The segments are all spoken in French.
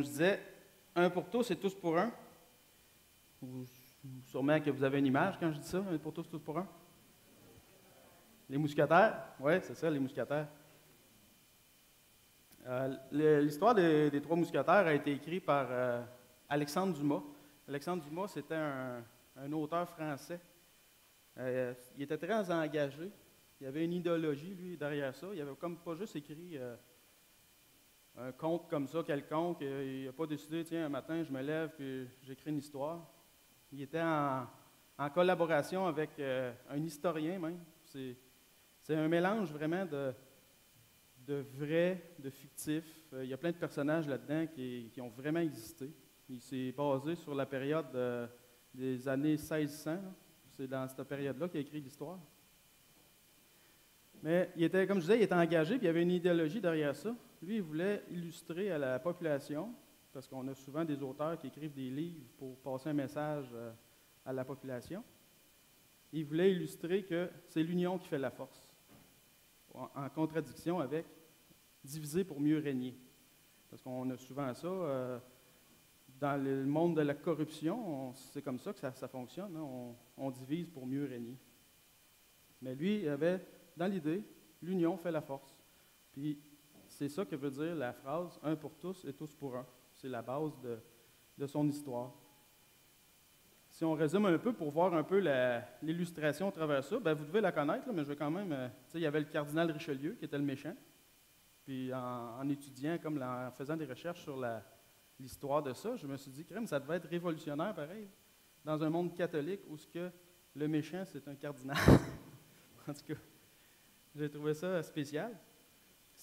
Comme je disais, un pour tous et tous pour un. Sûrement que vous avez une image quand je dis ça, un pour tous pour un. Les mousquetaires, oui, c'est ça, les mousquetaires. L'histoire des trois mousquetaires a été écrite par Alexandre Dumas. Alexandre Dumas, c'était un auteur français. Il était très engagé. Il y avait une idéologie, lui, derrière ça. Il n'avait comme pas juste écrit un conte comme ça, quelconque. Il n'a pas décidé, tiens, un matin, je me lève et j'écris une histoire. Il était en collaboration avec un historien même. C'est un mélange vraiment de vrai, de fictif. Il y a plein de personnages là-dedans qui ont vraiment existé. Il s'est basé sur la période des années 1600. C'est dans cette période-là qu'il a écrit l'histoire. Mais il était, comme je disais, il était engagé, puis il y avait une idéologie derrière ça. Lui, il voulait illustrer à la population, parce qu'on a souvent des auteurs qui écrivent des livres pour passer un message à la population. Il voulait illustrer que c'est l'union qui fait la force, en contradiction avec diviser pour mieux régner. Parce qu'on a souvent ça, dans le monde de la corruption, c'est comme ça que ça fonctionne, hein, on divise pour mieux régner. Mais lui, il avait, dans l'idée, l'union fait la force. Puis, c'est ça que veut dire la phrase « un pour tous et tous pour un ». C'est la base de son histoire. Si on résume un peu pour voir un peu l'illustration à travers ça, ben vous devez la connaître, là, mais je vais quand même... il y avait le cardinal Richelieu qui était le méchant. Puis en étudiant, en faisant des recherches sur l'histoire de ça, je me suis dit, crème, ça devait être révolutionnaire pareil, dans un monde catholique où le méchant, c'est un cardinal. En tout cas, j'ai trouvé ça spécial.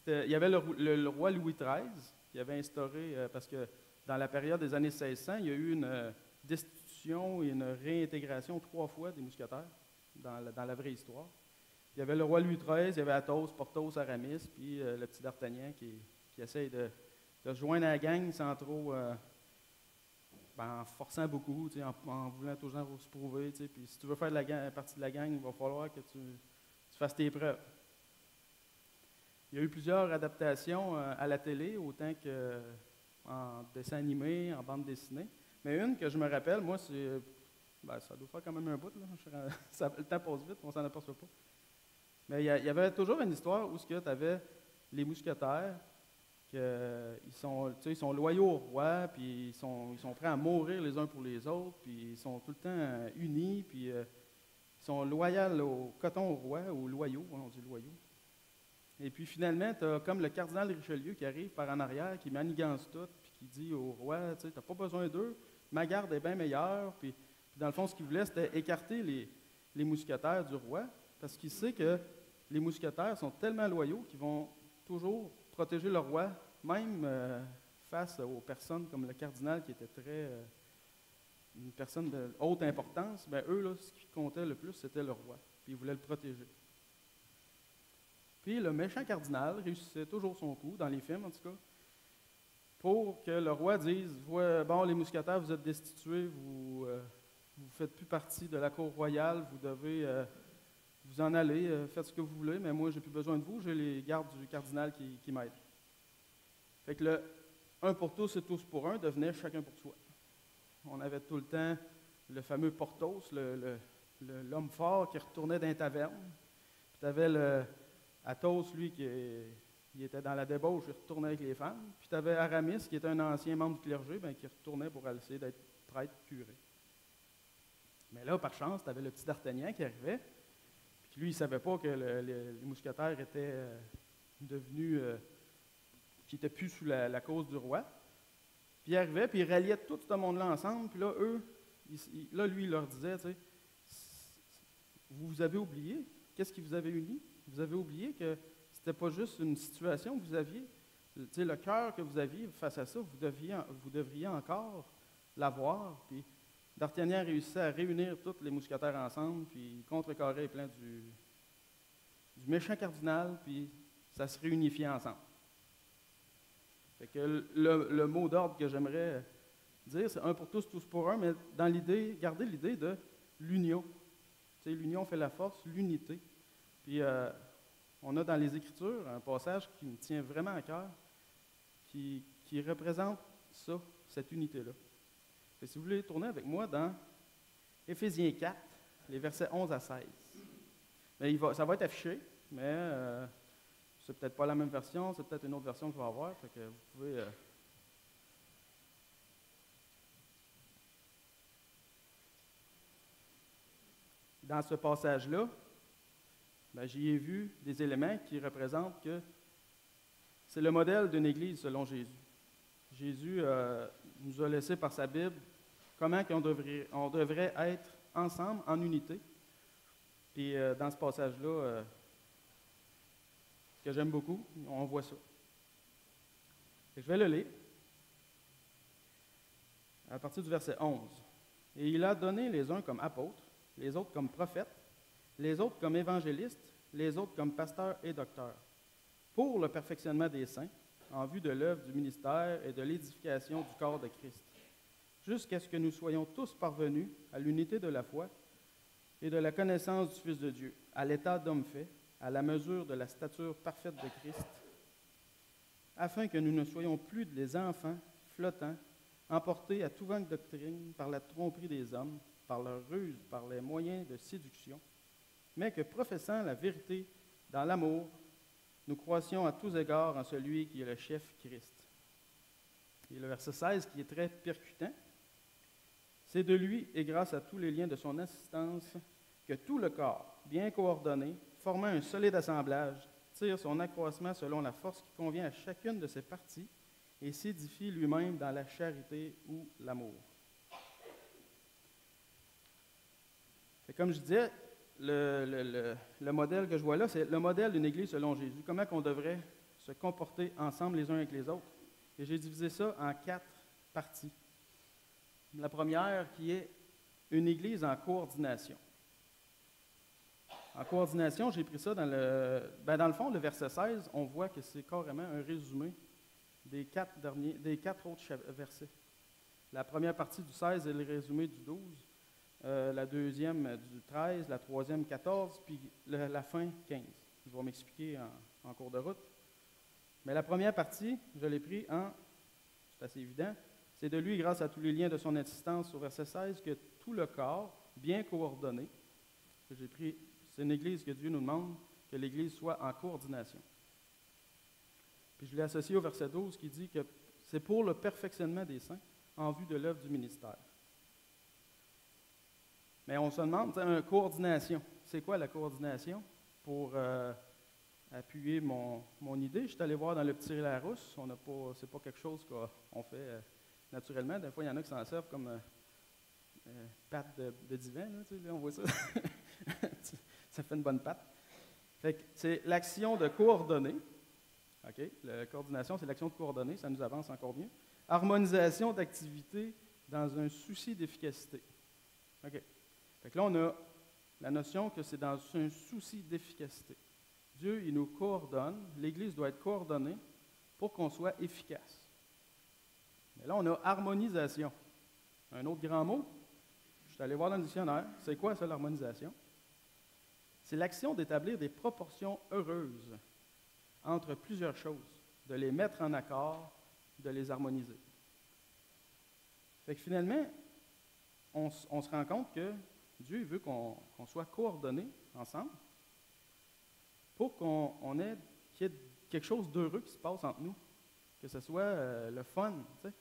Il y avait le roi Louis XIII qui avait instauré, parce que dans la période des années 1600, il y a eu une destitution et une réintégration 3 fois des mousquetaires dans la vraie histoire. Il y avait le roi Louis XIII, il y avait Athos, Porthos, Aramis, puis le petit D'Artagnan qui essaye de se joindre à la gang sans trop, en forçant beaucoup, en voulant toujours se prouver. Puis si tu veux faire partie de la gang, il va falloir que tu fasses tes preuves. Il y a eu plusieurs adaptations à la télé, autant qu'en dessin animé, en bande dessinée. Mais une que je me rappelle, moi, c'est... ça doit faire quand même un bout, là. Le temps passe vite, on s'en aperçoit pas. Mais il y avait toujours une histoire où tu avais les mousquetaires, ils sont loyaux au roi, puis ils sont prêts à mourir les uns pour les autres, puis ils sont tout le temps unis, puis ils sont loyaux au coton au roi, aux loyaux, on dit loyaux. Et puis finalement, tu as comme le cardinal Richelieu qui arrive par en arrière, qui manigance tout, puis qui dit au roi, tu n'as pas besoin d'eux, ma garde est bien meilleure. Puis dans le fond, ce qu'il voulait, c'était écarter les mousquetaires du roi, parce qu'il sait que les mousquetaires sont tellement loyaux qu'ils vont toujours protéger le roi, même face aux personnes comme le cardinal qui était une personne de haute importance. Bien, eux, là, ce qui comptait le plus, c'était le roi, puis ils voulaient le protéger. Puis le méchant cardinal réussissait toujours son coup, dans les films en tout cas, pour que le roi dise « Bon, les mousquetaires, vous êtes destitués, vous ne faites plus partie de la cour royale, vous devez vous en aller, faites ce que vous voulez, mais moi, j'ai plus besoin de vous, j'ai les gardes du cardinal qui m'aident. » Fait que le un pour tous et tous pour un devenait chacun pour soi. On avait tout le temps le fameux Porthos, l'homme fort qui retournait dans les tavernes. Puis tu avais Athos, lui, il était dans la débauche, il retournait avec les femmes. Puis tu avais Aramis, qui était un ancien membre du clergé, qui retournait pour essayer d'être prêtre curé. Mais là, par chance, tu avais le petit D'Artagnan qui arrivait. Puis lui, il ne savait pas que les mousquetaires étaient devenus... qui n'étaient plus sous la cause du roi. Puis il arrivait, puis il ralliait tout ce monde-là ensemble. Puis là, lui, il leur disait, tu sais, vous avez oublié, qu'est-ce qui vous avait uni? Vous avez oublié que c'était pas juste une situation que vous aviez. Tu sais, le cœur que vous aviez face à ça, vous devriez encore l'avoir. Puis D'Artagnan réussissait à réunir tous les mousquetaires ensemble, puis contrecarrer les plans du méchant cardinal, puis ça se réunifiait ensemble. Fait que le mot d'ordre que j'aimerais dire, c'est un pour tous, tous pour un, mais dans l'idée, gardez l'idée de l'union. Tu sais, l'union fait la force, l'unité. Puis on a dans les Écritures un passage qui me tient vraiment à cœur, qui représente ça, cette unité-là. Et si vous voulez tourner avec moi dans Éphésiens 4, les versets 11 à 16. Mais ça va être affiché, mais c'est peut-être pas la même version, c'est peut-être une autre version qu'il va y avoir. Fait que vous pouvez... Dans ce passage-là, j'y ai vu des éléments qui représentent que c'est le modèle d'une Église selon Jésus. Jésus nous a laissé par sa Bible comment on devrait être ensemble, en unité. Puis dans ce passage-là, que j'aime beaucoup, on voit ça. Et je vais le lire à partir du verset 11. « Et il a donné les uns comme apôtres, les autres comme prophètes, les autres comme évangélistes, les autres comme pasteurs et docteurs, pour le perfectionnement des saints, en vue de l'œuvre du ministère et de l'édification du corps de Christ, jusqu'à ce que nous soyons tous parvenus à l'unité de la foi et de la connaissance du Fils de Dieu, à l'état d'homme fait, à la mesure de la stature parfaite de Christ, afin que nous ne soyons plus des enfants flottants, emportés à tout vent de doctrine par la tromperie des hommes, par leur ruse, par les moyens de séduction, mais que, professant la vérité dans l'amour, nous croissions à tous égards en celui qui est le chef Christ. » Et le verset 16 qui est très percutant. « C'est de lui et grâce à tous les liens de son assistance que tout le corps, bien coordonné, formant un solide assemblage, tire son accroissement selon la force qui convient à chacune de ses parties et s'édifie lui-même dans la charité ou l'amour. » Et comme je disais, le modèle que je vois là, c'est le modèle d'une Église selon Jésus. Comment on devrait se comporter ensemble les uns avec les autres. Et j'ai divisé ça en 4 parties. La première qui est une Église en coordination. En coordination, j'ai pris ça dans le fond, le verset 16, on voit que c'est carrément un résumé des 4 autres versets. La première partie du 16 est le résumé du 12. La deuxième du 13, la troisième 14, puis la fin 15. Je vais m'expliquer en cours de route. Mais la première partie, je l'ai pris c'est assez évident, c'est de lui, grâce à tous les liens de son assistance, au verset 16, que tout le corps, bien coordonné, c'est une Église que Dieu nous demande, que l'Église soit en coordination. Puis je l'ai associé au verset 12 qui dit que c'est pour le perfectionnement des saints en vue de l'œuvre du ministère. Mais on se demande, une coordination. C'est quoi la coordination? Pour appuyer mon idée, je suis allé voir dans le petit Larousse. C'est pas quelque chose qu'on fait naturellement. Des fois, il y en a qui s'en servent comme patte de divan. Là, on voit ça. Ça fait une bonne patte. Fait que c'est l'action de coordonner. OK? La coordination, c'est l'action de coordonner. Ça nous avance encore mieux. Harmonisation d'activités dans un souci d'efficacité. OK? Fait que là, on a la notion que c'est dans un souci d'efficacité. Dieu, il nous coordonne, l'Église doit être coordonnée pour qu'on soit efficace. Mais là, on a harmonisation. Un autre grand mot, je suis allé voir dans le dictionnaire, c'est quoi ça, l'harmonisation? C'est l'action d'établir des proportions heureuses entre plusieurs choses, de les mettre en accord, de les harmoniser. Fait que finalement, on se rend compte que Dieu veut qu'on soit coordonnés ensemble pour qu'il y ait quelque chose d'heureux qui se passe entre nous, que ce soit le fun. Tu sais.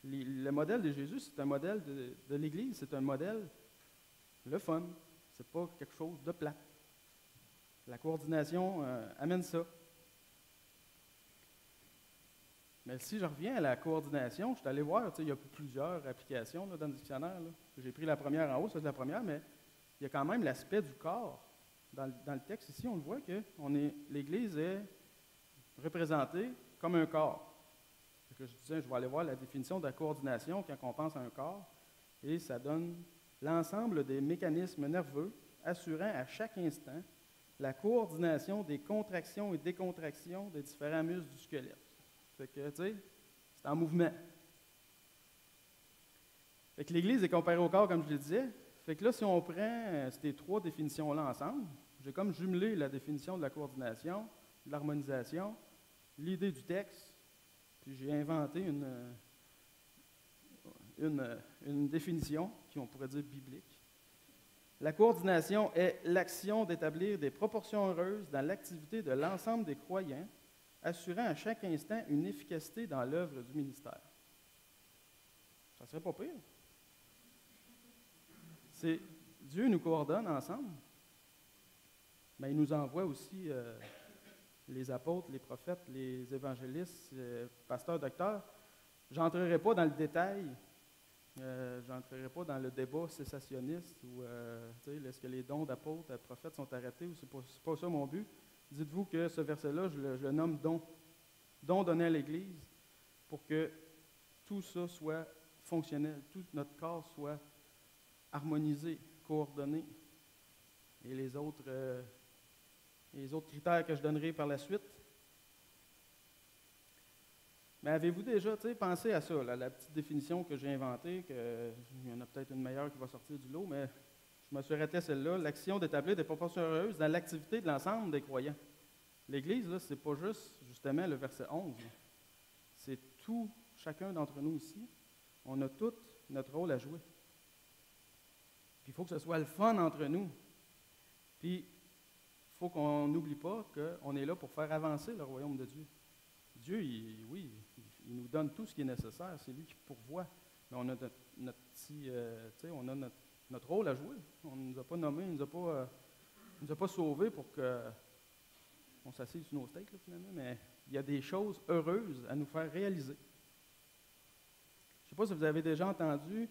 Le modèle de Jésus, c'est un modèle de l'Église, c'est un modèle, le fun. C'est pas quelque chose de plat. La coordination amène ça. Mais si je reviens à la coordination, je suis allé voir, il y a plusieurs applications là, dans le dictionnaire. Là. J'ai pris la première en haut, ça c'est la première, mais il y a quand même l'aspect du corps. Dans le texte ici, on le voit que l'Église est représentée comme un corps. Que je disais, je vais aller voir la définition de la coordination quand on pense à un corps, et ça donne l'ensemble des mécanismes nerveux assurant à chaque instant la coordination des contractions et décontractions des différents muscles du squelette. Fait que, tu sais, c'est en mouvement. Fait que l'Église est comparée au corps, comme je le disais. Fait que là, si on prend ces 3 définitions-là ensemble, j'ai comme jumelé la définition de la coordination, de l'harmonisation, l'idée du texte, puis j'ai inventé une définition, qui on pourrait dire biblique. La coordination est l'action d'établir des proportions heureuses dans l'activité de l'ensemble des croyants, assurant à chaque instant une efficacité dans l'œuvre du ministère. Ça serait pas pire. Dieu nous coordonne ensemble, mais il nous envoie aussi les apôtres, les prophètes, les évangélistes, pasteurs, docteurs. Je n'entrerai pas dans le détail, je n'entrerai pas dans le débat cessationniste ou est-ce que les dons d'apôtres, de prophètes sont arrêtés ou c'est pas ça mon but. Dites-vous que ce verset-là, je le nomme don. Don donné à l'Église pour que tout ça soit fonctionnel, tout notre corps soit harmonisé, coordonné. Et les autres critères que je donnerai par la suite. Mais avez-vous déjà pensé à ça, là, la petite définition que j'ai inventée, qu'il y en a peut-être une meilleure qui va sortir du lot, mais je me suis arrêté à celle-là, l'action d'établir des proportions heureuses dans l'activité de l'ensemble des croyants. L'Église, là, c'est pas juste, justement, le verset 11. Là. C'est tout, chacun d'entre nous ici, on a tout notre rôle à jouer. Puis il faut que ce soit le fun entre nous. Puis il faut qu'on n'oublie pas qu'on est là pour faire avancer le royaume de Dieu. Dieu, il nous donne tout ce qui est nécessaire. C'est lui qui pourvoit. Mais on a on a notre rôle à jouer. On ne nous a pas nommés, il ne nous a pas sauvés pour qu'on s'assise sur nos steaks, là, finalement. Mais il y a des choses heureuses à nous faire réaliser. Je ne sais pas si vous avez déjà entendu,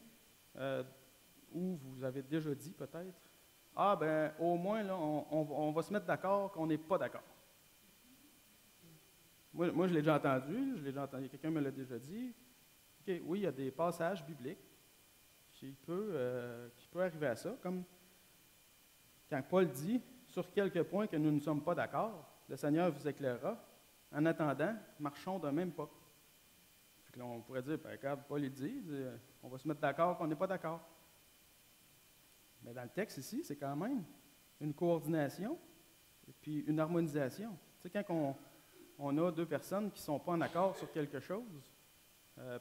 ou vous avez déjà dit peut-être, ah ben au moins là, on va se mettre d'accord qu'on n'est pas d'accord. Moi, je l'ai déjà entendu, quelqu'un me l'a déjà dit. Okay, oui, il y a des passages bibliques qui peut arriver à ça, comme quand Paul dit, sur quelques points que nous ne sommes pas d'accord, le Seigneur vous éclairera. En attendant, marchons d'un même pas. Puis là, on pourrait dire, ben, regarde, Paul il dit, on va se mettre d'accord qu'on n'est pas d'accord. Mais dans le texte ici, c'est quand même une coordination et puis une harmonisation. Tu sais, quand on a deux personnes qui ne sont pas en accord sur quelque chose,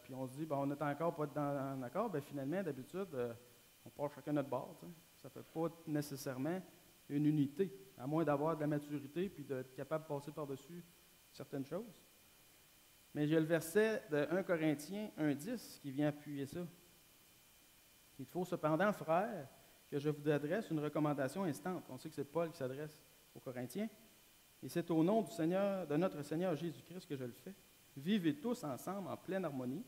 puis on se dit, ben, on n'est encore pas en accord, bien finalement, d'habitude, on part chacun notre bord. Tu sais. Ça ne fait pas nécessairement une unité, à moins d'avoir de la maturité puis d'être capable de passer par-dessus certaines choses. Mais j'ai le verset de 1 Corinthiens 1,10 qui vient appuyer ça. Il faut cependant, frères, que je vous adresse une recommandation instante. On sait que c'est Paul qui s'adresse aux Corinthiens. Et c'est au nom du Seigneur, de notre Seigneur Jésus-Christ que je le fais. Vivez tous ensemble en pleine harmonie.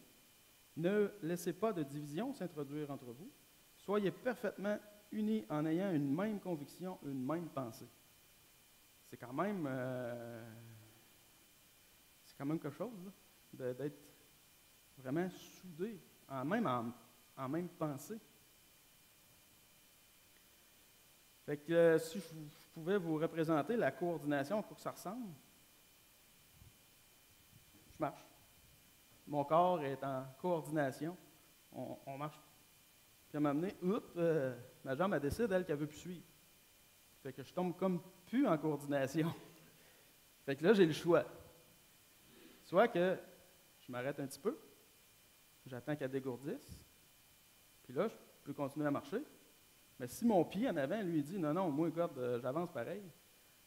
Ne laissez pas de division s'introduire entre vous. Soyez parfaitement unis en ayant une même conviction, une même pensée. C'est quand même quelque chose là, d'être vraiment soudés, en même pensée. Fait que si je pouvais vous représenter la coordination, à quoi que ça ressemble, je marche. Mon corps est en coordination. On marche. Puis à un moment donné, ma jambe, elle décide, elle, qu'elle ne veut plus suivre. Fait que je tombe comme plus en coordination. Fait que là, j'ai le choix. Soit que je m'arrête un petit peu, j'attends qu'elle dégourdisse, puis là, je peux continuer à marcher. Mais si mon pied en avant lui dit non, moi, regarde, j'avance pareil,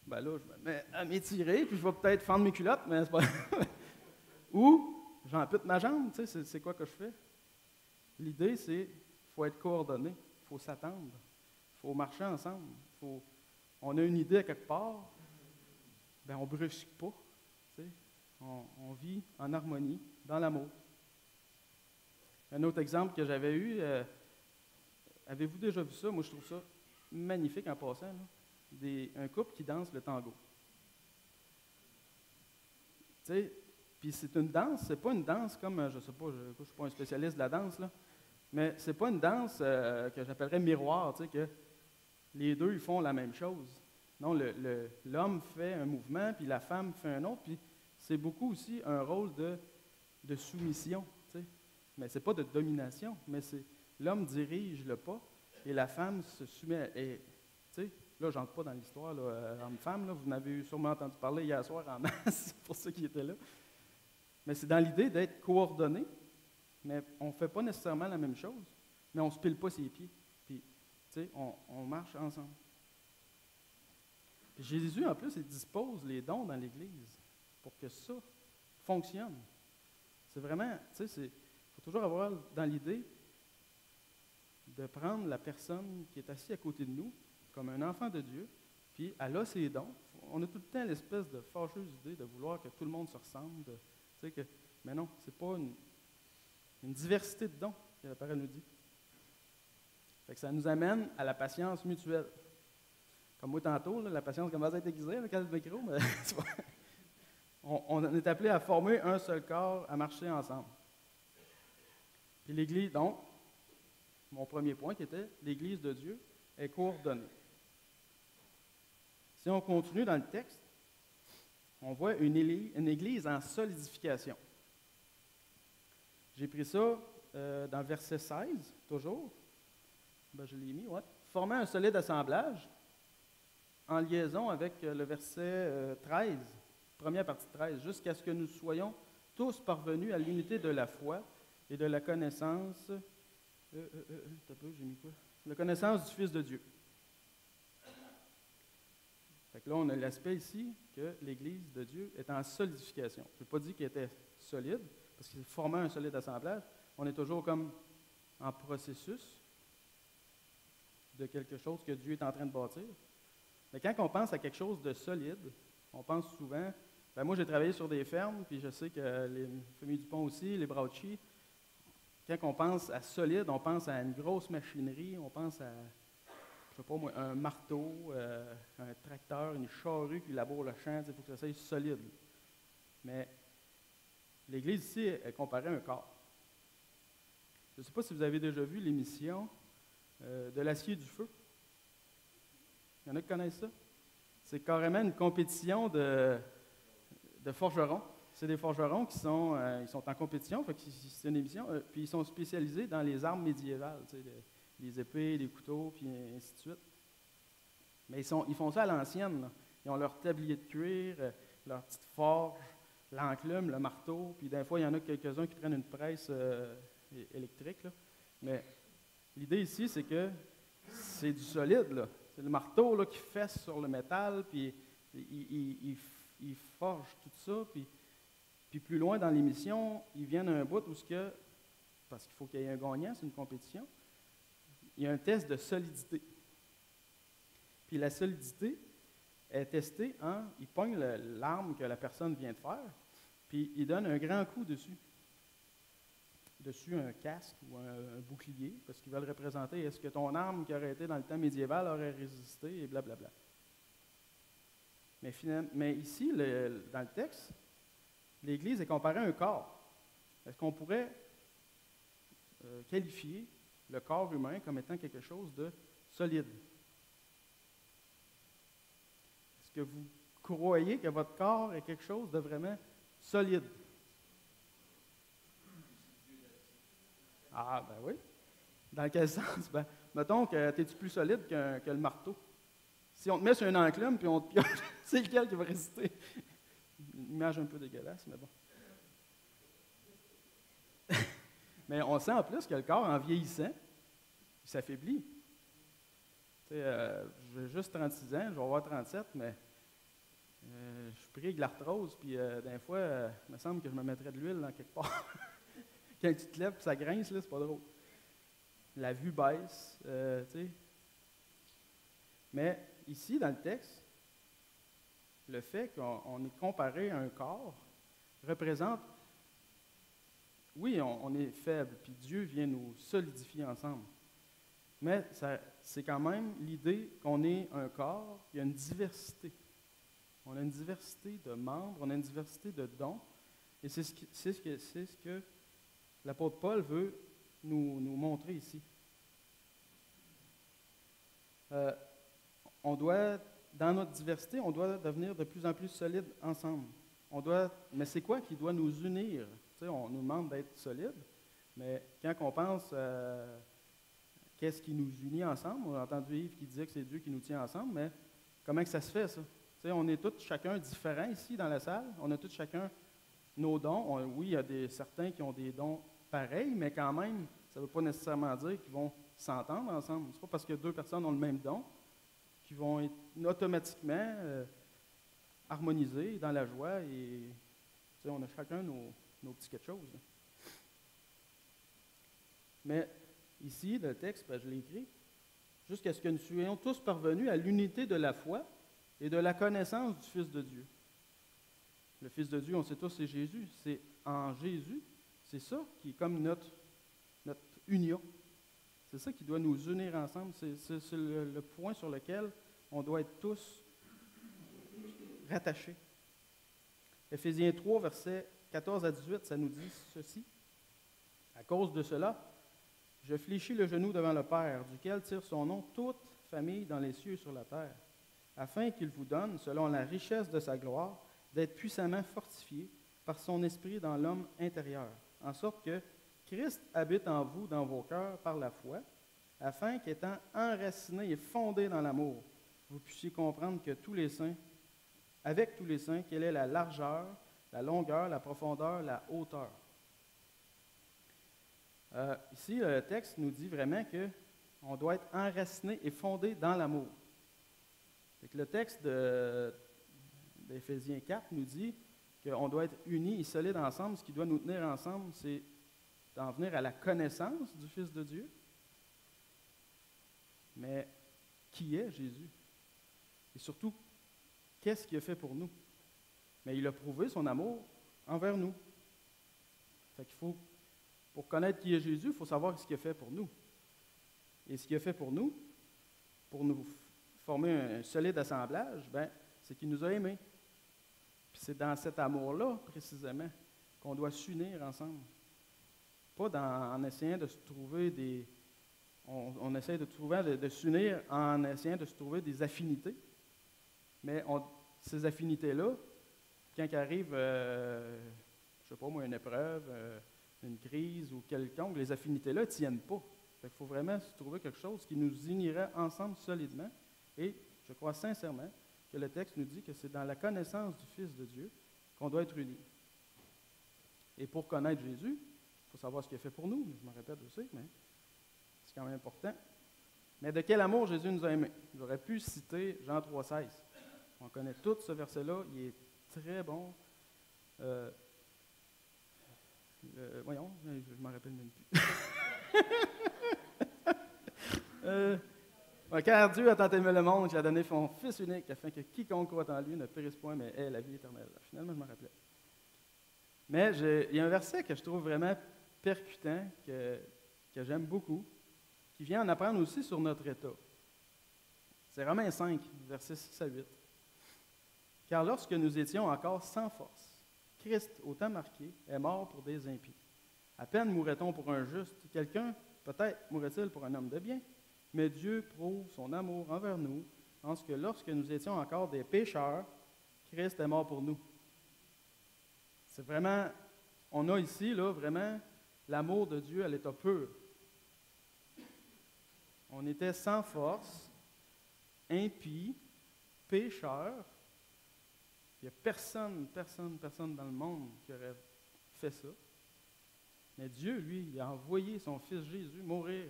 ben là, je me mets à m'étirer, puis je vais peut-être fendre mes culottes, mais c'est pas. Ou j'ampute ma jambe, tu sais, c'est quoi que je fais? L'idée, c'est qu'il faut être coordonné, il faut s'attendre, il faut marcher ensemble, on a une idée à quelque part, ben on ne brusque pas, tu sais, on vit en harmonie, dans l'amour. Un autre exemple que j'avais eu, avez-vous déjà vu ça? Moi, je trouve ça magnifique en passant, là. Un couple qui danse le tango. Tu sais, puis c'est une danse, c'est pas une danse comme, je sais pas, je ne suis pas un spécialiste de la danse, là, mais c'est pas une danse que j'appellerais miroir, tu sais, que les deux, ils font la même chose. Non, l'homme fait un mouvement, puis la femme fait un autre, puis c'est beaucoup aussi un rôle de soumission, tu sais. Mais c'est pas de domination, mais c'est l'homme dirige le pas et la femme se soumet. Et, tu sais, là, je n'entre pas dans l'histoire homme-femme, vous en avez sûrement entendu parler hier soir en masse, pour ceux qui étaient là. Mais c'est dans l'idée d'être coordonné, mais on ne fait pas nécessairement la même chose, mais on ne se pile pas ses pieds. Puis, tu sais, on marche ensemble. Puis Jésus, en plus, il dispose les dons dans l'Église pour que ça fonctionne. C'est vraiment, tu sais, il faut toujours avoir dans l'idée de prendre la personne qui est assise à côté de nous comme un enfant de Dieu, puis elle a ses dons. On a tout le temps l'espèce de fâcheuse idée de vouloir que tout le monde se ressemble. Mais non, ce n'est pas une diversité de dons que la parole nous dit. Fait que ça nous amène à la patience mutuelle. Comme moi tantôt, là, la patience commence à être aiguisée avec le micro, mais on est appelé à former un seul corps, à marcher ensemble. Puis l'Église, donc, mon premier point qui était l'Église de Dieu est coordonnée. Si on continue dans le texte, on voit une Église en solidification. J'ai pris ça dans le verset 16, toujours. Ben, je l'ai mis, ouais. Formant un solide assemblage, en liaison avec le verset 13, première partie de 13, jusqu'à ce que nous soyons tous parvenus à l'unité de la foi et de la connaissance. J'ai mis quoi? La connaissance du Fils de Dieu. Fait que là, on a l'aspect ici que l'Église de Dieu est en solidification. Je n'ai pas dit qu'elle était solide, parce qu'il formait un solide assemblage. On est toujours comme en processus de quelque chose que Dieu est en train de bâtir. Mais quand on pense à quelque chose de solide, on pense souvent... moi, j'ai travaillé sur des fermes, puis je sais que les familles Dupont aussi, les Brauchi, quand on pense à solide, on pense à une grosse machinerie, on pense à, je sais pas moi, un marteau, un tracteur, une charrue qui laboure le champ, il faut que ça soit solide. Mais l'Église ici est comparée à un corps. Je ne sais pas si vous avez déjà vu l'émission de l'acier et du feu. Il y en a qui connaissent ça? C'est carrément une compétition de forgerons. C'est des forgerons qui sont, ils sont en compétition, fait que c'est une émission, puis ils sont spécialisés dans les armes médiévales, les épées, les couteaux, puis ainsi de suite. Mais ils font ça à l'ancienne, là. Ils ont leur tablier de cuir, leur petite forge, l'enclume, le marteau, puis des fois, il y en a quelques-uns qui prennent une presse électrique, là. Mais l'idée ici, c'est que c'est du solide, là. C'est le marteau là, qui fesse sur le métal, puis il forge tout ça, puis plus loin dans l'émission, ils viennent à un bout où parce qu'il faut qu'il y ait un gagnant, c'est une compétition, il y a un test de solidité. Puis la solidité est testée il pogne l'arme que la personne vient de faire, puis il donne un grand coup dessus un casque ou un bouclier, parce qu'ils veulent représenter est-ce que ton arme qui aurait été dans le temps médiéval aurait résisté, et blablabla. Mais ici, dans le texte, l'Église est comparée à un corps. Est-ce qu'on pourrait qualifier le corps humain comme étant quelque chose de solide? Est-ce que vous croyez que votre corps est quelque chose de vraiment solide? Ah, ben oui. Dans quel sens? Ben, mettons que tu es plus solide que le marteau. Si on te met sur un enclume puis on te pioche, c'est lequel qui va résister? Une image un peu dégueulasse, mais bon. Mais on sent en plus que le corps, en vieillissant, il s'affaiblit. Tu sais, j'ai juste 36 ans, je vais avoir 37, mais je suis pris avec l'arthrose, puis des fois, il me semble que je me mettrais de l'huile dans quelque part. Quand tu te lèves et ça grince, là, c'est pas drôle. La vue baisse, tu sais. Mais ici, dans le texte, le fait qu'on est comparé à un corps représente, oui, on est faible, puis Dieu vient nous solidifier ensemble. Mais c'est quand même l'idée qu'on est un corps, il y a une diversité. On a une diversité de membres, on a une diversité de dons, et c'est ce que l'apôtre Paul veut nous montrer ici. Dans notre diversité, on doit devenir de plus en plus solides ensemble. Mais c'est quoi qui doit nous unir? Tu sais, on nous demande d'être solides, mais quand on pense qu'est-ce qui nous unit ensemble, on a entendu Yves qui disait que c'est Dieu qui nous tient ensemble, mais comment que ça se fait, ça? Tu sais, on est tous chacun différents ici dans la salle, on a tous chacun nos dons. Oui, il y a certains qui ont des dons pareils, mais quand même, ça ne veut pas nécessairement dire qu'ils vont s'entendre ensemble. Ce n'est pas parce que deux personnes ont le même don qu'ils vont être automatiquement harmonisés dans la joie et on a chacun nos petits quelque chose. Mais ici, dans le texte, je l'ai écrit, jusqu'à ce que nous soyons tous parvenus à l'unité de la foi et de la connaissance du Fils de Dieu. Le Fils de Dieu, on sait tous, c'est Jésus. C'est en Jésus, c'est ça qui est comme notre union. C'est ça qui doit nous unir ensemble. C'est le point sur lequel on doit être tous rattachés. Éphésiens 3, versets 14 à 18, ça nous dit ceci. À cause de cela, je fléchis le genou devant le Père, duquel tire son nom toute famille dans les cieux et sur la terre, afin qu'il vous donne, selon la richesse de sa gloire, d'être puissamment fortifié par son esprit dans l'homme intérieur, en sorte que Christ habite en vous, dans vos cœurs, par la foi, afin qu'étant enraciné et fondé dans l'amour, vous puissiez comprendre que avec tous les saints, quelle est la largeur, la longueur, la profondeur, la hauteur. Ici, le texte nous dit vraiment qu'on doit être enraciné et fondé dans l'amour. Le texte d'Éphésiens 4 nous dit qu'on doit être unis et solides ensemble. Ce qui doit nous tenir ensemble, c'est d'en venir à la connaissance du Fils de Dieu. Mais qui est Jésus? Et surtout, qu'est-ce qu'il a fait pour nous? Mais il a prouvé son amour envers nous. Pour connaître qui est Jésus, il faut savoir ce qu'il a fait pour nous. Et ce qu'il a fait pour nous former un solide assemblage, c'est qu'il nous a aimés. Puis c'est dans cet amour-là, précisément, qu'on doit s'unir ensemble. Pas en essayant de se trouver On essaie de s'unir en essayant de se trouver des affinités. Mais ces affinités-là, quand arrive, je ne sais pas moi, une épreuve, une crise ou quelconque, les affinités-là ne tiennent pas. Il faut vraiment se trouver quelque chose qui nous unirait ensemble solidement. Et je crois sincèrement que le texte nous dit que c'est dans la connaissance du Fils de Dieu qu'on doit être unis. Et pour connaître Jésus, il faut savoir ce qu'il a fait pour nous. Je me répète, je sais, mais c'est quand même important. Mais de quel amour Jésus nous a aimés? J'aurais pu citer Jean 3,16. On connaît tout ce verset-là, il est très bon. Voyons, je ne m'en rappelle même plus. Car Dieu a tant aimé le monde qu'il a donné son Fils unique, afin que quiconque croit en lui ne périsse point, mais ait la vie éternelle. Finalement, je m'en rappelais. Mais il y a un verset que je trouve vraiment percutant, que j'aime beaucoup, qui vient en apprendre aussi sur notre état. C'est Romains 5, versets 6 à 8. Car lorsque nous étions encore sans force, Christ, au temps marqué, est mort pour des impies. À peine mourrait-on pour un juste, quelqu'un, peut-être mourrait-il pour un homme de bien, mais Dieu prouve son amour envers nous, en ce que lorsque nous étions encore des pécheurs, Christ est mort pour nous. C'est vraiment, on a ici, là, vraiment, l'amour de Dieu à l'état pur. On était sans force, impies, pécheurs. Il n'y a personne dans le monde qui aurait fait ça. Mais Dieu, lui, il a envoyé son Fils Jésus mourir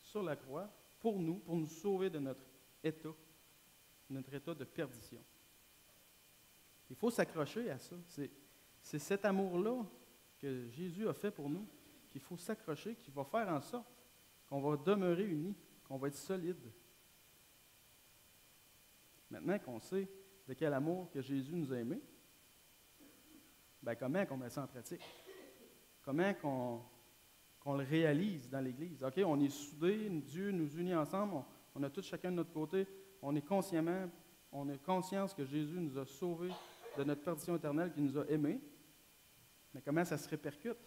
sur la croix pour nous sauver de notre état de perdition. Il faut s'accrocher à ça. C'est cet amour-là que Jésus a fait pour nous qu'il faut s'accrocher, qui va faire en sorte qu'on va demeurer unis, qu'on va être solide. Maintenant qu'on sait de quel amour que Jésus nous a aimés, comment qu'on met ça en pratique? Comment qu'on le réalise dans l'Église? OK, on est soudés, Dieu nous unit ensemble, on a tous chacun de notre côté, on a conscience que Jésus nous a sauvés de notre perdition éternelle, qu'il nous a aimés. Mais comment ça se répercute?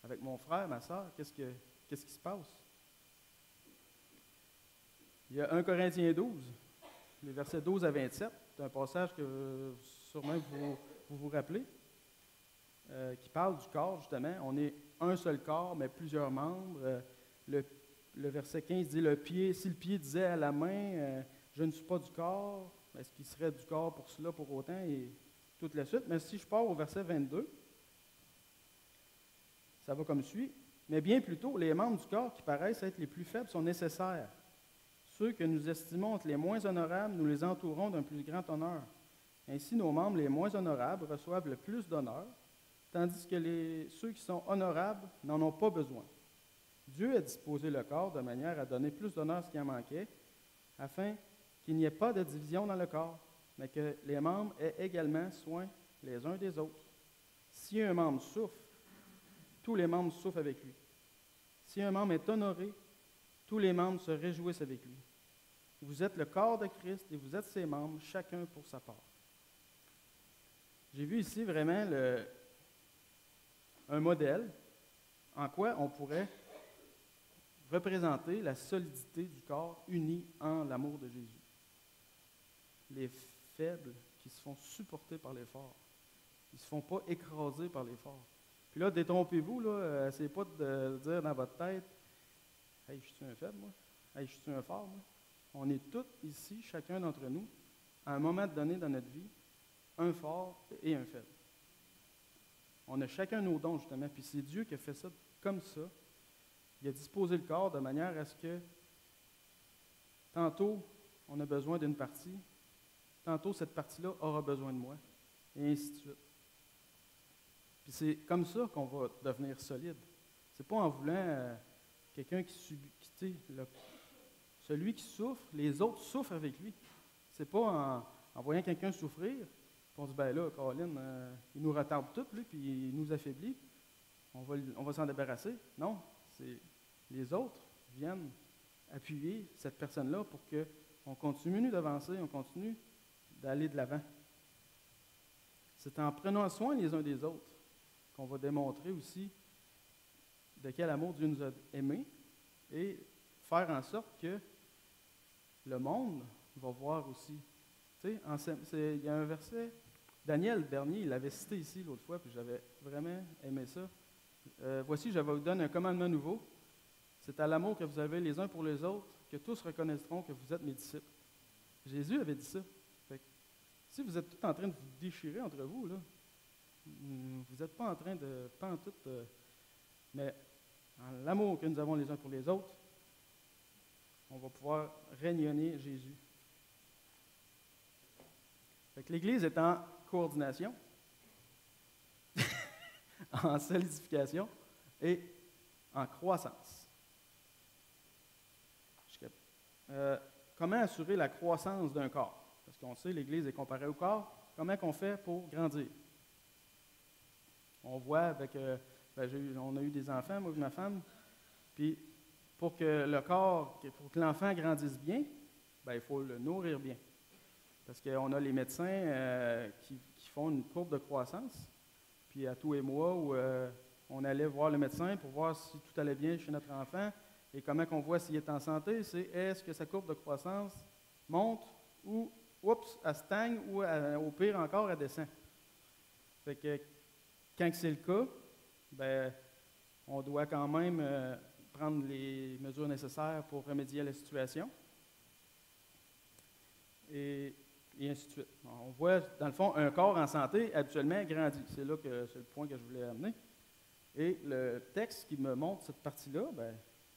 Avec mon frère, ma soeur, qu'est-ce qui se passe? Il y a 1 Corinthiens 12, les versets 12 à 27, c'est un passage que sûrement vous rappelez, qui parle du corps, justement. On est un seul corps, mais plusieurs membres. Le verset 15 dit, si le pied disait à la main, je ne suis pas du corps, est-ce qu'il serait du corps pour cela, pour autant, et toute la suite. Mais si je pars au verset 22, ça va comme suit. Mais bien plutôt, les membres du corps qui paraissent être les plus faibles sont nécessaires. Ceux que nous estimons être les moins honorables, nous les entourons d'un plus grand honneur. Ainsi, nos membres les moins honorables reçoivent le plus d'honneur, tandis que ceux qui sont honorables n'en ont pas besoin. Dieu a disposé le corps de manière à donner plus d'honneur à ce qui en manquait, afin qu'il n'y ait pas de division dans le corps, mais que les membres aient également soin les uns des autres. Si un membre souffre, tous les membres souffrent avec lui. Si un membre est honoré, tous les membres se réjouissent avec lui. Vous êtes le corps de Christ et vous êtes ses membres, chacun pour sa part. J'ai vu ici vraiment un modèle en quoi on pourrait représenter la solidité du corps uni en l'amour de Jésus. Les faibles qui se font supporter par les forts. Ils ne se font pas écraser par les forts. Puis là, détrompez-vous, là, essayez pas de dire dans votre tête « Hey, je suis un faible, moi? Hey, je suis un fort, moi? » On est tous ici, chacun d'entre nous, à un moment donné dans notre vie, un fort et un faible. On a chacun nos dons, justement, puis c'est Dieu qui a fait ça comme ça. Il a disposé le corps de manière à ce que tantôt, on a besoin d'une partie, tantôt, cette partie-là aura besoin de moi, et ainsi de suite. Puis c'est comme ça qu'on va devenir solide. C'est pas en voulant quelqu'un qui subit, celui qui souffre, les autres souffrent avec lui. C'est pas en voyant quelqu'un souffrir, puis on dit, ben là, Colin, il nous retarde tout, lui, puis il nous affaiblit, on va s'en débarrasser. Non, c'est les autres viennent appuyer cette personne-là pour qu'on continue d'avancer, on continue d'aller de l'avant. C'est en prenant soin les uns des autres qu'on va démontrer aussi de quel amour Dieu nous a aimés et faire en sorte que le monde va voir aussi. Tu sais, il y a un verset, Daniel Bernier, il l'avait cité ici l'autre fois, puis j'avais vraiment aimé ça. Voici, je vous donne un commandement nouveau. C'est à l'amour que vous avez les uns pour les autres que tous reconnaîtront que vous êtes mes disciples. Jésus avait dit ça. Fait que, si vous êtes tous en train de vous déchirer entre vous, là, vous n'êtes pas en train de... Pas en tout, mais en l'amour que nous avons les uns pour les autres, on va pouvoir rayonner Jésus. Fait que l'Église est en coordination, en solidification et en croissance. Comment assurer la croissance d'un corps? Parce qu'on sait, l'Église est comparée au corps. Comment qu'on fait pour grandir? On voit avec... on a eu des enfants, moi et ma femme, puis pour que le corps, pour que l'enfant grandisse bien, il faut le nourrir bien. Parce qu'on a les médecins qui font une courbe de croissance, puis à tous les mois, où on allait voir le médecin pour voir si tout allait bien chez notre enfant, et comment on voit s'il est en santé, c'est est-ce que sa courbe de croissance monte ou, elle stagne, ou au pire encore, elle descend. Fait que quand c'est le cas, on doit quand même prendre les mesures nécessaires pour remédier à la situation. Et ainsi de suite. On voit, dans le fond, un corps en santé habituellement grandit. C'est là que c'est le point que je voulais amener. Et le texte qui me montre cette partie-là,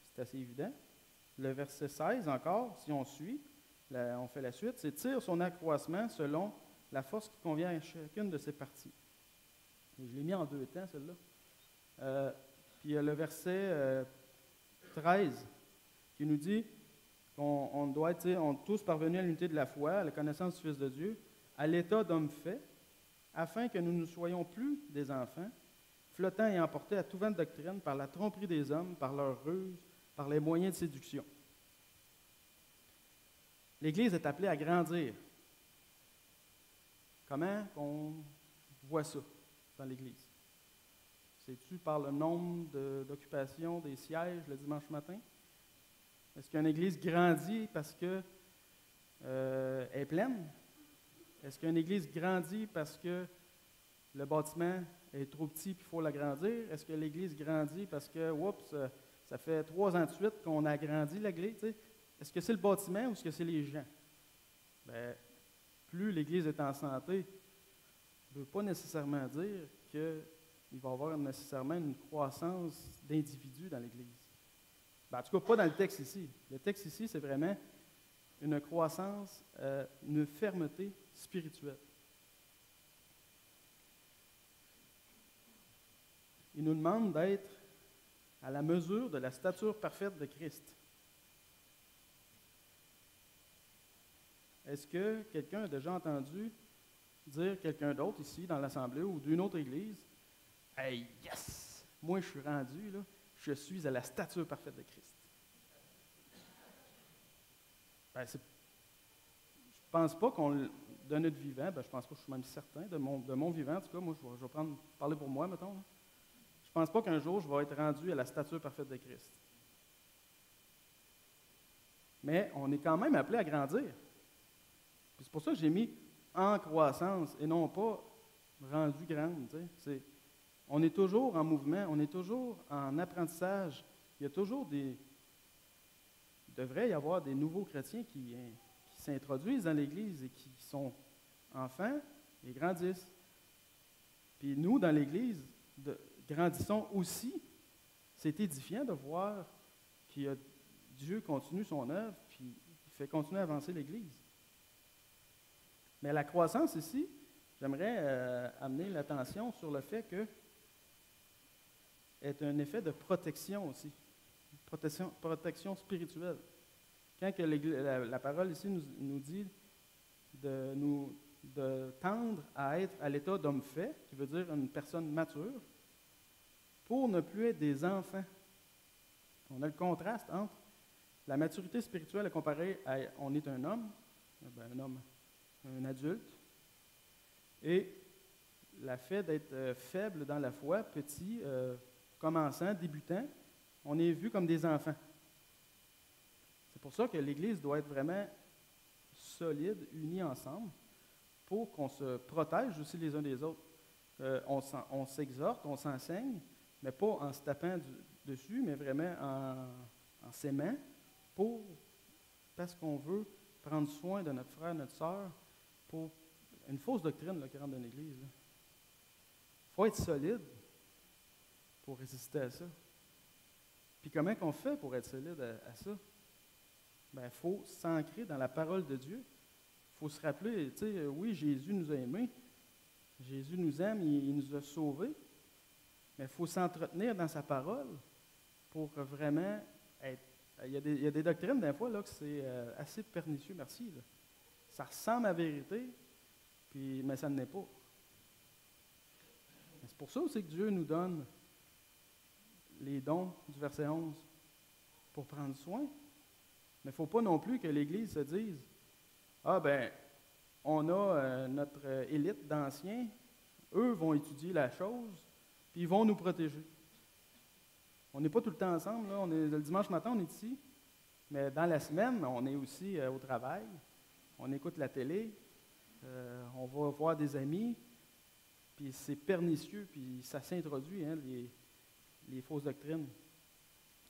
c'est assez évident. Le verset 16 encore, si on suit, on fait la suite, c'est « tire son accroissement selon la force qui convient à chacune de ses parties ». Je l'ai mis en 2 temps, celle-là. Puis il y a le verset 13 qui nous dit qu'on doit être tous parvenus à l'unité de la foi, à la connaissance du Fils de Dieu, à l'état d'homme fait, afin que nous ne soyons plus des enfants, flottant et emportés à tout vent de doctrine par la tromperie des hommes, par leur ruse, par les moyens de séduction. L'Église est appelée à grandir. Comment on voit ça dans l'Église? C'est-tu par le nombre d'occupations des sièges le dimanche matin? Est-ce qu'une Église grandit parce qu'elle est pleine? Est-ce qu'une Église grandit parce que le bâtiment est trop petit et il faut l'agrandir? Est-ce que l'Église grandit parce que, ça fait 3 ans de suite qu'on a agrandi l'Église? T'sais? Est-ce que c'est le bâtiment ou est-ce que c'est les gens? Plus l'Église est en santé, ne veut pas nécessairement dire que il va y avoir nécessairement une croissance d'individus dans l'Église. Ben, en tout cas, pas dans le texte ici. Le texte ici, c'est vraiment une croissance, une fermeté spirituelle. Il nous demande d'être à la mesure de la stature parfaite de Christ. Est-ce que quelqu'un a déjà entendu dire quelqu'un d'autre ici dans l'Assemblée ou d'une autre Église, « Hey, yes! Moi, je suis rendu, là, je suis à la stature parfaite de Christ. » Ben, je ne pense pas de notre vivant, ben, je pense pas, je suis même certain, de mon vivant, en tout cas, moi, je vais parler pour moi, mettons. Là. Je ne pense pas qu'un jour, je vais être rendu à la stature parfaite de Christ. Mais on est quand même appelé à grandir. Puis c'est pour ça que j'ai mis en croissance et non pas rendu grande. On est toujours en mouvement, on est toujours en apprentissage. Il y a toujours il devrait y avoir des nouveaux chrétiens qui s'introduisent dans l'Église et qui sont enfants et grandissent. Puis nous, dans l'Église, grandissons aussi. C'est édifiant de voir que Dieu continue son œuvre, puis il fait continuer à avancer l'Église. Mais la croissance ici, j'aimerais amener l'attention sur le fait que est un effet de protection aussi, protection spirituelle. Quand que la parole ici nous dit de tendre à être à l'état d'homme fait, qui veut dire une personne mature, pour ne plus être des enfants. On a le contraste entre la maturité spirituelle est comparée à on est un homme, un adulte, et le fait d'être faible dans la foi, petit, commençant, débutant, on est vu comme des enfants. C'est pour ça que l'Église doit être vraiment solide, unie ensemble, pour qu'on se protège aussi les uns des autres. On s'exhorte, on s'enseigne, mais pas en se tapant dessus, mais vraiment en s'aimant, parce qu'on veut prendre soin de notre frère, notre sœur, pour une fausse doctrine là, qui rentre dans l'Église. Il faut être solide pour résister à ça. Puis comment qu'on fait pour être solide à ça? Bien, il faut s'ancrer dans la parole de Dieu. Il faut se rappeler, tu sais, oui, Jésus nous a aimés. Jésus nous aime, il nous a sauvés. Mais il faut s'entretenir dans sa parole pour vraiment être. Il y a des doctrines, des fois, là, que c'est assez pernicieux, merci. Là. Ça ressemble à la vérité, mais ça ne l'est pas. Mais c'est pour ça aussi que Dieu nous donne les dons du verset 11 pour prendre soin. Mais il ne faut pas non plus que l'Église se dise « Ah, ben, on a notre élite d'anciens, eux vont étudier la chose, puis ils vont nous protéger. » On n'est pas tout le temps ensemble, là. Le dimanche matin, on est ici, mais dans la semaine, on est aussi au travail, on écoute la télé, on va voir des amis, puis c'est pernicieux, puis ça s'introduit, hein, les fausses doctrines.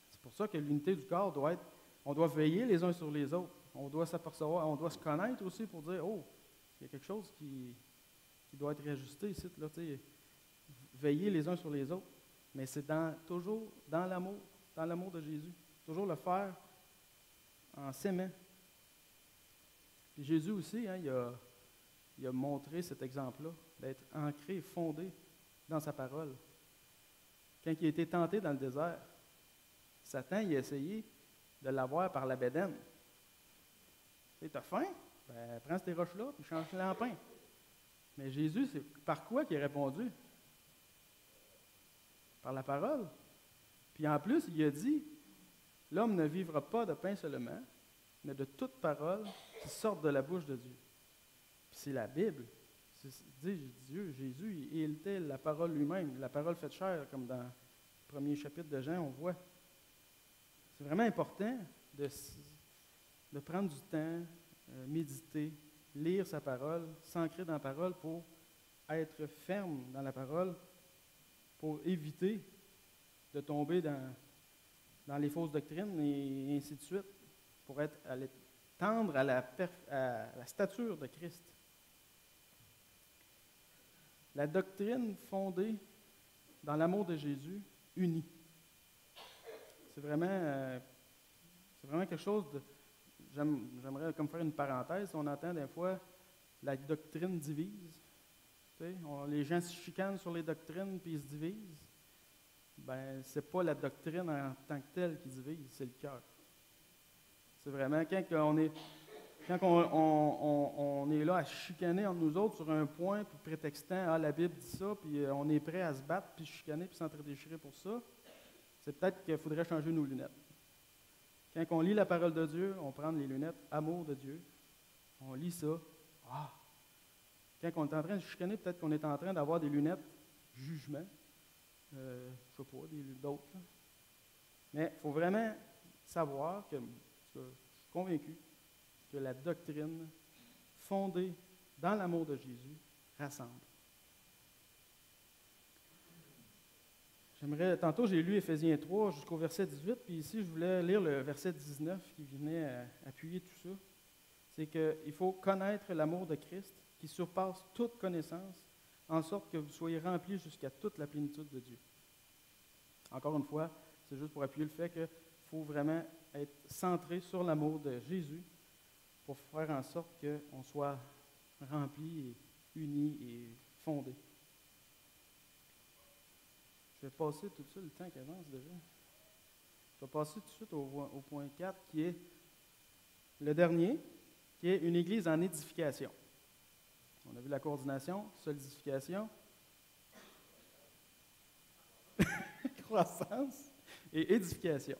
C'est pour ça que l'unité du corps doit être, on doit veiller les uns sur les autres, on doit s'apercevoir, on doit se connaître aussi pour dire, oh, il y a quelque chose qui doit être réajusté ici, là, tu sais, veiller les uns sur les autres. Mais c'est toujours dans l'amour de Jésus. Toujours le faire en s'aimant. Puis Jésus aussi, hein, il a montré cet exemple-là, d'être ancré, fondé dans sa parole. Quand il a été tenté dans le désert, Satan il a essayé de l'avoir par la bédaine. Tu as faim? Ben, prends ces roches-là puis change-les en pain. Mais Jésus, c'est par quoi qu'il a répondu? Par la parole. Puis en plus, il a dit, l'homme ne vivra pas de pain seulement, mais de toute parole qui sort de la bouche de Dieu. Puis c'est la Bible. Dieu, Jésus, il était la parole lui-même, la parole faite chair, comme dans le premier chapitre de Jean, on voit. C'est vraiment important de prendre du temps, méditer, lire sa parole, s'ancrer dans la parole pour être ferme dans la parole, pour éviter de tomber dans les fausses doctrines et ainsi de suite, pour tendre à la stature de Christ. La doctrine fondée dans l'amour de Jésus, unis. C'est vraiment quelque chose de... J'aimerais comme faire une parenthèse. On entend des fois la doctrine divise. Tu sais, les gens se chicanent sur les doctrines puis ils se divisent. Ben, c'est pas la doctrine en tant que telle qui divise, c'est le cœur. C'est vraiment quand on est là à chicaner entre nous autres sur un point, puis prétextant, la Bible dit ça, puis on est prêt à se battre, puis chicaner, puis s'entre-déchirer pour ça, c'est peut-être qu'il faudrait changer nos lunettes. Quand on lit la parole de Dieu, on prend les lunettes amour de Dieu, on lit ça, Quand on est en train de chicaner, peut-être qu'on est en train d'avoir des lunettes jugement, je ne sais pas, d'autres. Là. Mais il faut vraiment savoir que, je suis convaincu, que la doctrine fondée dans l'amour de Jésus rassemble. Tantôt j'ai lu Éphésiens 3 jusqu'au verset 18, puis ici je voulais lire le verset 19 qui venait appuyer tout ça. C'est qu'il faut connaître l'amour de Christ qui surpasse toute connaissance, en sorte que vous soyez remplis jusqu'à toute la plénitude de Dieu. Encore une fois, c'est juste pour appuyer le fait qu'il faut vraiment être centré sur l'amour de Jésus pour faire en sorte qu'on soit rempli et uni et fondé. Je vais passer tout de suite, le temps qui avance déjà. Je vais passer tout de suite au point 4, qui est le dernier, qui est une église en édification. On a vu la coordination, solidification, croissance et édification.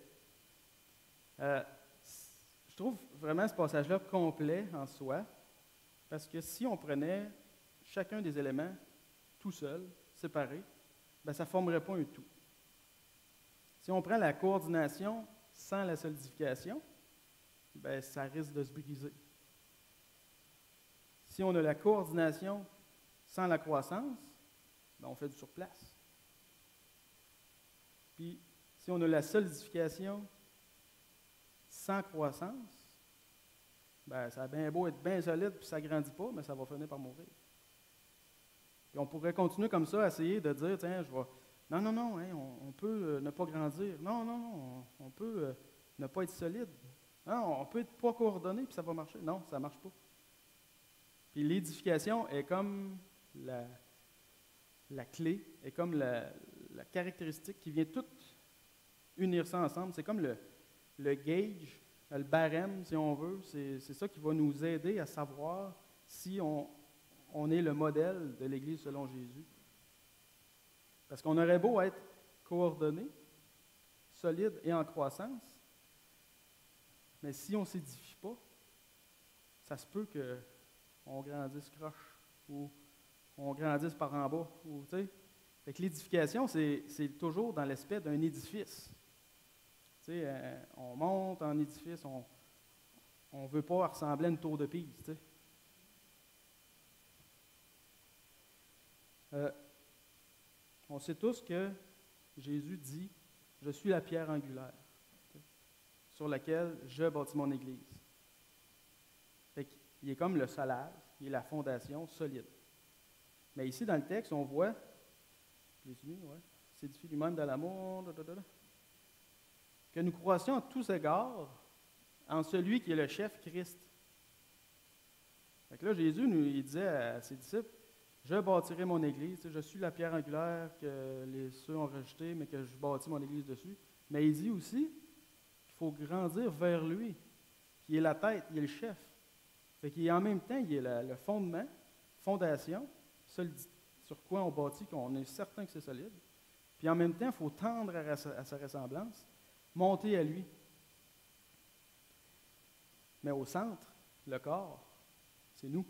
Je trouve vraiment ce passage-là complet en soi, parce que si on prenait chacun des éléments tout seul, séparés, ben, ça ne formerait pas un tout. Si on prend la coordination sans la solidification, ben, ça risque de se briser. Si on a la coordination sans la croissance, ben, on fait du surplace. Puis, si on a la solidification sans croissance, ben, ça a bien beau être bien solide puis ça ne grandit pas, mais ça va finir par mourir. Puis on pourrait continuer comme ça, essayer de dire, tiens, non, hein, on peut ne pas grandir. Non, on peut ne pas être solide. Non, on peut être pas coordonné, puis ça va marcher. Non, ça ne marche pas. Puis l'édification est comme la clé, est comme la caractéristique qui vient tout unir ça ensemble. C'est comme le gauge, le barème, si on veut. C'est ça qui va nous aider à savoir si on est le modèle de l'Église selon Jésus. Parce qu'on aurait beau être coordonné, solide et en croissance, mais si on ne s'édifie pas, ça se peut qu'on grandisse croche ou on grandisse par en bas. Fait que l'édification, c'est toujours dans l'aspect d'un édifice. On monte en édifice, on ne veut pas ressembler à une tour de Pise. On sait tous que Jésus dit « Je suis la pierre angulaire sur laquelle je bâtis mon Église. » Il est comme le solage, il est la fondation solide. Mais ici, dans le texte, on voit, s'édifie lui-même dans l'amour, que nous croissions en tous égards en celui qui est le chef Christ. Fait que là, Jésus il disait à ses disciples, je bâtirai mon Église, je suis la pierre angulaire que ceux ont rejetée, mais que je bâtis mon Église dessus. Mais il dit aussi qu'il faut grandir vers lui, qui est la tête, il est le chef. Fait qu'il est en même temps, il est le fondement, fondation, sur quoi on bâtit, qu'on est certain que c'est solide. Puis en même temps, il faut tendre à sa ressemblance, monter à lui. Mais au centre, le corps, c'est nous.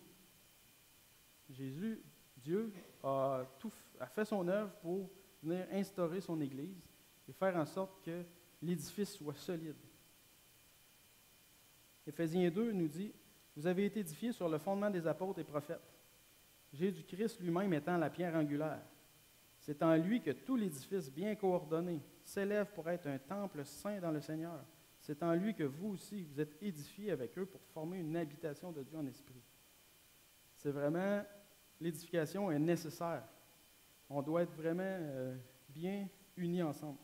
Jésus, Dieu, a fait son œuvre pour venir instaurer son Église et faire en sorte que l'édifice soit solide. Éphésiens 2 nous dit « Vous avez été édifiés sur le fondement des apôtres et prophètes, Jésus-Christ lui-même étant la pierre angulaire. C'est en lui que tout l'édifice bien coordonné s'élève pour être un temple saint dans le Seigneur. C'est en lui que vous aussi, vous êtes édifiés avec eux pour former une habitation de Dieu en esprit. » C'est vraiment, l'édification est nécessaire. On doit être vraiment bien unis ensemble.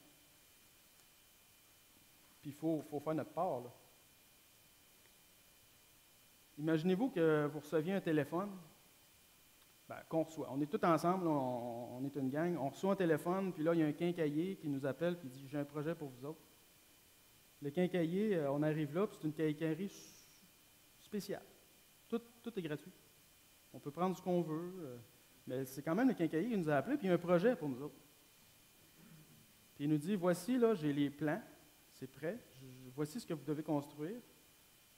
Puis il faut faire notre part, là. Imaginez-vous que vous receviez un téléphone, qu'on reçoit. On est tous ensemble, on est une gang, on reçoit un téléphone, puis là, il y a un quincaillier qui nous appelle, puis dit « J'ai un projet pour vous autres ». Le quincaillier, on arrive là, puis c'est une quincaillerie spéciale. Tout est gratuit. On peut prendre ce qu'on veut, mais c'est quand même le quincaillier qui nous a appelés, puis il y a un projet pour nous autres. Puis il nous dit « Voici, là, j'ai les plans, c'est prêt, voici ce que vous devez construire.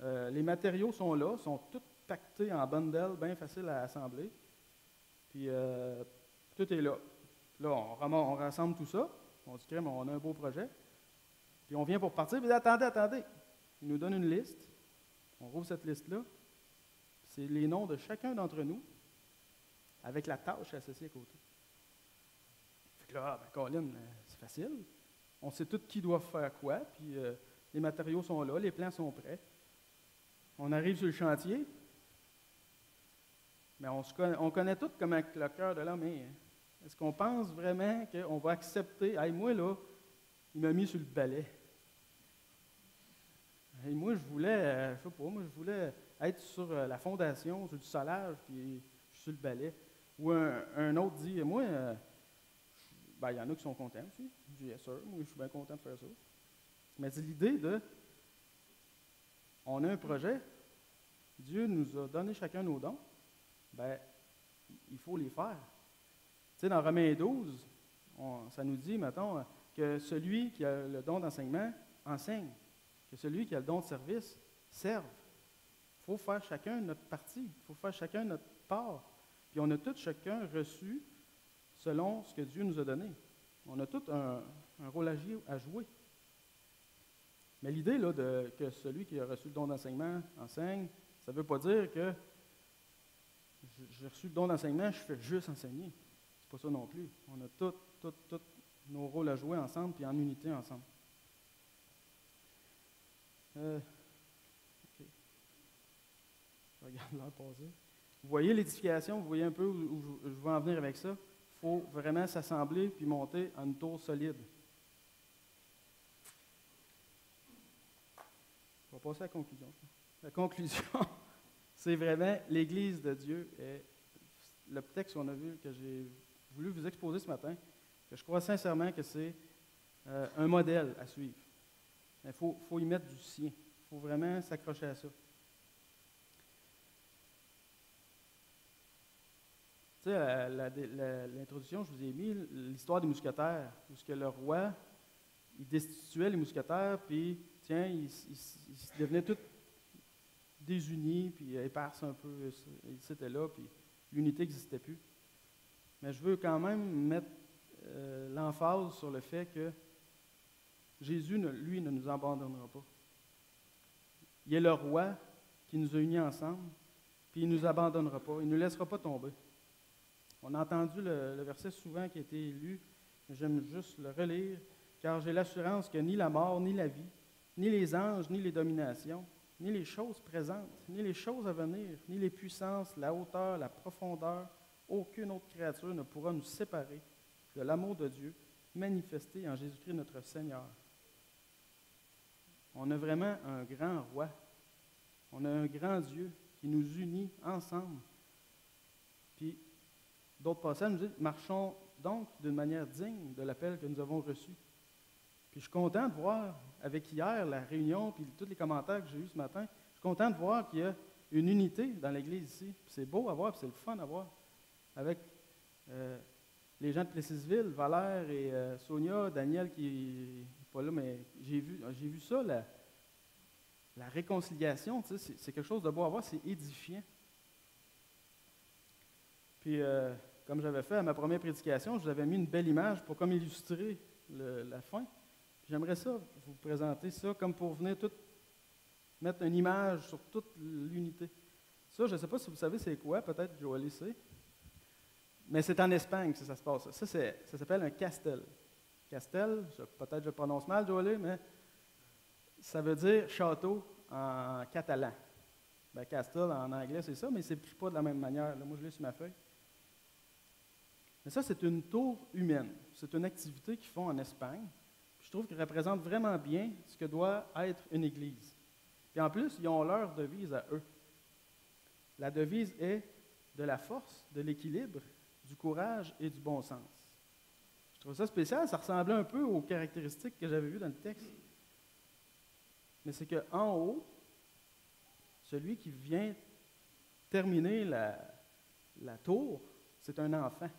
Les matériaux sont là, sont tous pactés en bundle, bien facile à assembler. Puis tout est là. Là, on rassemble tout ça. On se dit, on a un beau projet. Puis on vient pour partir. Puis attendez. Il nous donne une liste. On rouvre cette liste-là. C'est les noms de chacun d'entre nous avec la tâche associée à côté. Fait que là, Colin, c'est facile. On sait tout qui doit faire quoi. Puis les matériaux sont là, les plans sont prêts. On arrive sur le chantier. Mais on connaît tout comment le cœur de l'homme est. Hein? Est-ce qu'on pense vraiment qu'on va accepter? Hey, moi, là, il m'a mis sur le balai. Hey, moi, je voulais, je sais pas, moi, je voulais être sur la fondation, sur le solage, puis je suis sur le balai. Ou un autre dit, moi, il y en a qui sont contents aussi. Je dis, yes, sir, moi, je suis bien content de faire ça. Mais c'est l'idée de, on a un projet, Dieu nous a donné chacun nos dons. Il faut les faire. Tu sais, dans Romains 12, ça nous dit, mettons, que celui qui a le don d'enseignement enseigne, que celui qui a le don de service serve. Il faut faire chacun notre partie, il faut faire chacun notre part. Puis on a tous chacun reçu selon ce que Dieu nous a donné. On a tous un rôle à jouer. Mais l'idée là, que celui qui a reçu le don d'enseignement enseigne, ça ne veut pas dire que j'ai reçu le don d'enseignement, je fais juste enseigner. C'est pas ça non plus. On a tous nos rôles à jouer ensemble, puis en unité ensemble. OK. Je regarde l'heure passer. Vous voyez l'édification, vous voyez un peu où je veux en venir avec ça. Il faut vraiment s'assembler puis monter en une tour solide. On va passer à la conclusion. La conclusion, c'est vraiment l'Église de Dieu. Et le texte qu'on a vu, que j'ai voulu vous exposer ce matin, que je crois sincèrement que c'est un modèle à suivre. Il faut y mettre du sien. Il faut vraiment s'accrocher à ça. Tu sais, l'introduction, je vous ai mis l'histoire des mousquetaires, où ce que le roi, il destituait les mousquetaires, puis, tiens, ils devenaient tous désunis, puis éparses un peu, c'était là, puis l'unité n'existait plus. Mais je veux quand même mettre l'emphase sur le fait que Jésus, lui, ne nous abandonnera pas. Il est le roi qui nous a unis ensemble, puis il ne nous abandonnera pas, il ne nous laissera pas tomber. On a entendu le verset souvent qui a été lu, mais j'aime juste le relire, car j'ai l'assurance que ni la mort, ni la vie, ni les anges, ni les dominations, ni les choses présentes, ni les choses à venir, ni les puissances, la hauteur, la profondeur, aucune autre créature ne pourra nous séparer de l'amour de Dieu manifesté en Jésus-Christ notre Seigneur. On a vraiment un grand roi. On a un grand Dieu qui nous unit ensemble. Puis, d'autres passages nous disent, marchons donc d'une manière digne de l'appel que nous avons reçu. Puis je suis content de voir, avec hier, la réunion, puis tous les commentaires que j'ai eus ce matin, je suis content de voir qu'il y a une unité dans l'Église ici. Puis c'est beau à voir, puis c'est le fun à voir. Avec les gens de Plessisville, Valère et Sonia, Daniel qui n'est pas là, mais j'ai vu ça, la réconciliation, tu sais, c'est quelque chose de beau à voir, c'est édifiant. Puis, comme j'avais fait à ma première prédication, je vous avais mis une belle image pour comme illustrer la fin. Puis j'aimerais ça, vous présenter ça, comme pour venir tout mettre une image sur toute l'unité. Ça, je ne sais pas si vous savez c'est quoi, peut-être Joël sait. Mais c'est en Espagne que ça se passe. Ça s'appelle un castel. Castel, peut-être je prononce mal, Joël, mais ça veut dire château en catalan. Ben, castel en anglais, c'est ça, mais c'est pas de la même manière. Là, moi, je l'ai sur ma feuille. Mais ça, c'est une tour humaine. C'est une activité qu'ils font en Espagne. Je trouve qu'elle représente vraiment bien ce que doit être une église. Puis en plus, ils ont leur devise à eux. La devise est de la force, de l'équilibre, du courage et du bon sens. Je trouve ça spécial, ça ressemblait un peu aux caractéristiques que j'avais vues dans le texte. Mais c'est qu'en haut, celui qui vient terminer la tour, c'est un enfant.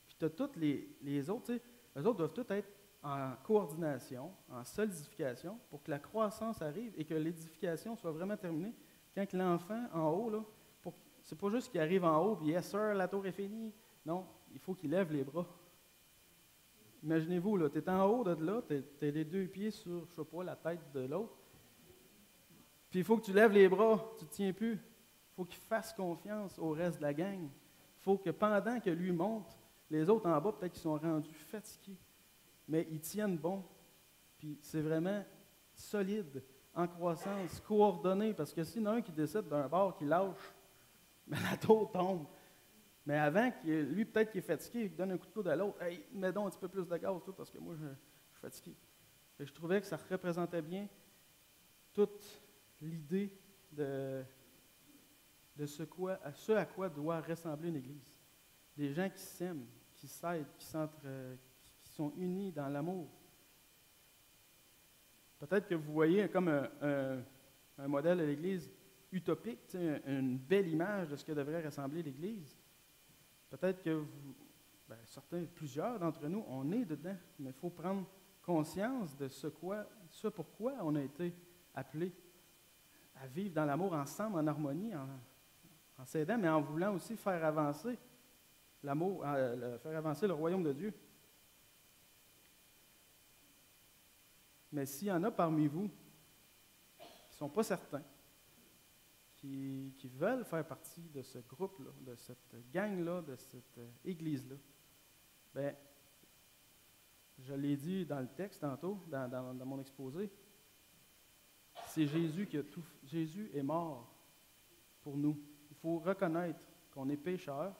Puis tu as tous les autres, tu sais, eux autres doivent tous être en coordination, en solidification, pour que la croissance arrive et que l'édification soit vraiment terminée. Quand l'enfant en haut, là, c'est pas juste qu'il arrive en haut et yes sir, la tour est finie. Non, il faut qu'il lève les bras. Imaginez-vous, tu es en haut de là, tu as les deux pieds sur, je sais pas, la tête de l'autre. Puis il faut que tu lèves les bras, tu ne tiens plus. Il faut qu'il fasse confiance au reste de la gang. Il faut que pendant que lui monte, les autres en bas, peut-être qu'ils sont rendus fatigués. Mais ils tiennent bon. Puis c'est vraiment solide, en croissance, coordonné. Parce que s'il y en a un qui décide d'un bord, qui lâche, mais la tour tombe. Mais avant, lui, peut-être qu'il est fatigué, il donne un coup de coude à l'autre. Hey, mets donc un petit peu plus de gaz, toi, parce que moi, je suis fatigué. Et je trouvais que ça représentait bien toute l'idée de ce à quoi doit ressembler une église. Des gens qui s'aiment, qui s'aident, qui sont unis dans l'amour. Peut-être que vous voyez comme un modèle de l'Église utopique, une belle image de ce que devrait ressembler l'Église. Peut-être que plusieurs d'entre nous, on est dedans, mais il faut prendre conscience de ce pourquoi on a été appelés à vivre dans l'amour ensemble, en harmonie, en s'aidant, mais en voulant aussi faire avancer l'amour, faire avancer le royaume de Dieu. Mais s'il y en a parmi vous qui ne sont pas certains, qui veulent faire partie de ce groupe-là, de cette gang-là, de cette église-là, bien, je l'ai dit dans le texte tantôt, dans mon exposé, c'est Jésus qui a tout. Jésus est mort pour nous. Il faut reconnaître qu'on est pécheurs,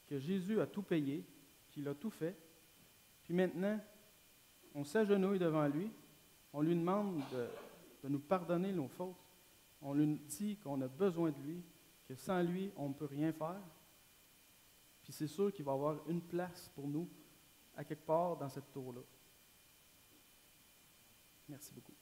que Jésus a tout payé, qu'il a tout fait. Puis maintenant, on s'agenouille devant lui, on lui demande de nous pardonner nos fautes. On lui dit qu'on a besoin de lui, que sans lui, on ne peut rien faire. Puis c'est sûr qu'il va y avoir une place pour nous, à quelque part dans cette tour-là. Merci beaucoup.